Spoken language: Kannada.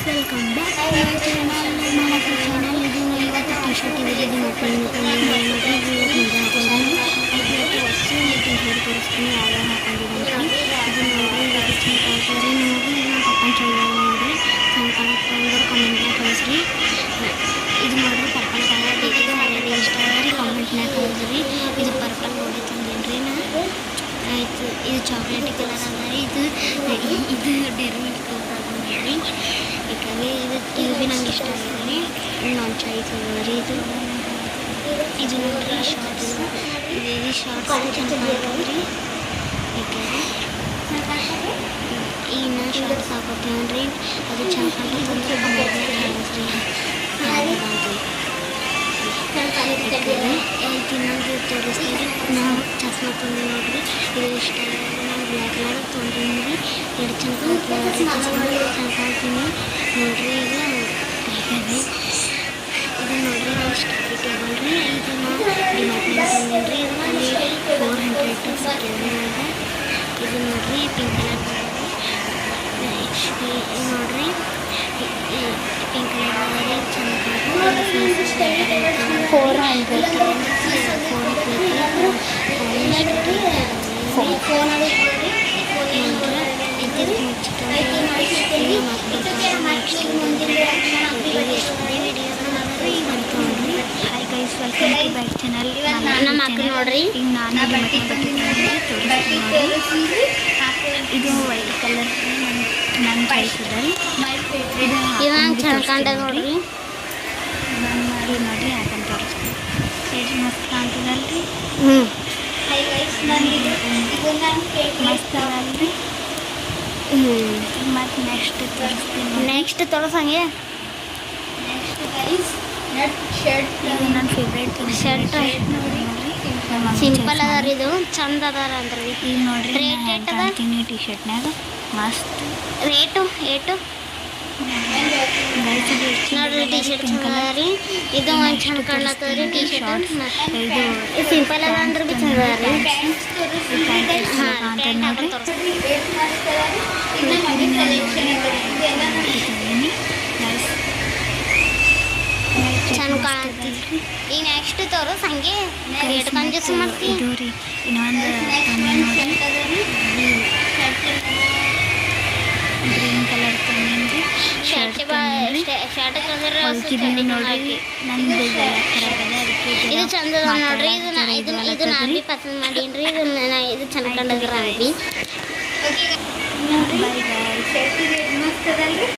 Welcome back to my channel. ಇದು ಇವತ್ತು ಟಿ ಶರ್ಟ್ ಇದೆ. ಇದು ಓಪನ್ ನೋಡ್ರಿ, ಇದು ಹಾಕೊಂಡಿದ್ದೀನಿ. ಇವತ್ತು ಹೊಸ ಟಿ ಶರ್ಟ್ ತೋರಿಸ್ತೀನಿ ಯಾವ್ಯಾವ ಹಾಕೊಂಡಿದ್ದೀನಿ. ಇದು ನೋಡ್ರಿ, ಇದು ಚಂದ ಕಾಣ್ತಾರೆ. ನೋಡ್ರಿ ನಮ್ಮ ಪಪ್ಪನ ಚಂದ ನೋಡ್ರಿ, ಚಂದ ಕಾಣ್ತಾರೆ. ಕಮೆಂಟ್ನಾಗ ಕಳಿಸ್ರಿ. ಇದು ನೋಡ್ರಿ ಪರ್ಪಲ್ ಕಲರ್ ಬೇಕಿದ್ರೆ ಯಾರ್ಯಾರು ಇಷ್ಟ ಆಗ್ರಿ ಕಾಮೆಂಟ್ನಾಗ ಕಳಿಸ್ರಿ. ಇದು ಪರ್ಪಲ್ ನೋಡಿ ತಂದೇನ್ರಿ ನಾ. ಆಯಿತು, ಇದು ಚಾಕ್ಲೇಟ್ ಕಲರ್ ಅದ ರೀ. ಇದು ಡೈರಿ ಮಿಲ್ಕ್ ಕಲರ್ ಅದ ನೋಡ್ರಿ. ಯಾಕಂದರೆ ಇದು ಭೀ ನಂಗೆ ಇಷ್ಟ ಆಗಿದೆ ರೀ. ನನ್ನ ಚಾಯ್ಸ್ ಅದ ರೀ. ಇದು ನೋಡ್ರಿ ಶಾರ್ಟ್ಸ್. ಇದು ಶಾರ್ಟ್ಸ್ ಚಂದ ಕಾಣ್ತದೆ ರೀ. ಯಾಕಂದರೆ ಈಗ ನಾ ಶಾರ್ಟ್ಸ್ ಹಾಕೋತೇವೆ ರೀ. ಅದು ಚಂದ ಕಾಣ್ತದೆ ಕಮೆಂಟ್ನಾಗ ಕಳಿಸ್ರಿ. ಇನ್ನೊಂದು ತೋರಿಸ್ತೀವಿ. ನಾವು ಚಸ್ಮಾ ತಂದು ನೋಡ್ರಿ, ಇದು ಇಷ್ಟ ನಾನು ಬ್ಲ್ಯಾಕ್ ಕಲರ್ ತೊಗೊಂಡಿನಿ ರೀ. ಎರಡು ಚಂದ ಕಾಣ್ತೀನಿ ಚಂದ ಕಾಣ್ತೀನಿ ನೋಡ್ರಿ. ಈಗ ಹೇಗಿದೆ ಇದು ನೋಡ್ರಿ, ನಾವು ಸ್ಟಡಿ ಟೇಬಲ್ ರೀ. ಇದು ನಾವು ಡಿಮಾರ್ಟ್ನಾಗ ತಂದೀನಿ ರೀ. ಇದು 400 ಸಿಕ್ಕಿದೆ ನನಗೆ. ಇದು ನೋಡ್ರಿ ಪಿಂಕ್ ಕಲರ್ ನೋಡ್ರಿ, ಪಿಂಕ್ ಕಲರ್ ಅದ ಚಂದ ಕಾಣ್ತದೆ. 400 ವೆಲ್ಕಮ್ ಟು ಬ್ಯಾಕ್ ಚಾನಲ್. ನಮ್ಮ ಅಕ್ಕ ನೋಡ್ರಿ, ಈಗ ನಾನು ತೋರಿಸ್ತೀನಿ. ಇದು ವೈಟ್ ಕಲರ್ ನನ್ನ ಚಾಯ್ಸ್ ಇದೆ ರೀ. ಇದು ನಂಗೆ ಚಂದ ಕಾಣ್ತದೆ ನೋಡ್ರಿ. ನಾನು ನೋಡಿ ಹಾಕೊಂಡು ತೋರಿಸ್ತೀನಿ. ಎಷ್ಟು ಮಸ್ತ್ ಕಾಣ್ತದಲ್ರಿ. ಮಸ್ತ್ ಅದಲ್ರಿ. ಮತ್ತು ನೆಕ್ಸ್ಟ್ ತೋರಿಸಂಗೆ. ಇದು ನನ್ನ ಫೇವ್ರೇಟ್ ಶರ್ಟ್ ನೋಡ್ರಿ. ಸಿಂಪಲ್ ಅದ ರೀ, ಇದು ಚಂದ ಅದಾರ ಅಂದ್ರೆ. ಈಗ ನೋಡ್ರಿ ರೇಟ್ ಕಾಣ್ತೀನಿ ಟಿ ಶರ್ಟ್ನಾಗ ಮಸ್ತ್. ರೇಟು ನೋಡ್ರಿ ಟಿ ಶರ್ಟ್ ಚಂದ ಅದ ರೀ. ಇದು ಒಂದು ಚಂದ ಕಾಣ್ಲತ್ತದ ರೀ ಟಿ ಶರ್ಟ್. ಇದು ಸಿಂಪಲ್ ಅದ ಅಂದ್ರೆ ಭೀ ಚಂದ ಅದ ರೀ. ಹಾಂ ನೋಡ್ರಿ ಚಂದ ಕಾಣ್ತಿದ್ರಿ. ಈಗ ನೆಕ್ಸ್ಟ್ ತೋರಿಸ್ ಹಂಗೆ ರೇಟ್ ಕಂಜೂಸ್ ಮಾಡ್ತೀವಿ. ಇದು ರೀ ಇನ್ನೊಂದು ನೋಡ್ರಿ, ಗ್ರೀನ್ ಕಲರ್ ತಂದೇನ್ರಿ. ಶರ್ಟ್ ನೋಡ್ರಿ, ನಂದು ಖರಾಬ್ ಅದ ಅದಕ್ಕೆ ಇದು ಚಂದ ಅದ ನೋಡ್ರಿ. ಇದು ನಾನು ಭೀ ಪಸಂದ್ ಮಾಡೀನಿ ರೀ. ಇದು ಚಂದ ಕಂಡದ್ರ ಬೈ ಬಾಯ್.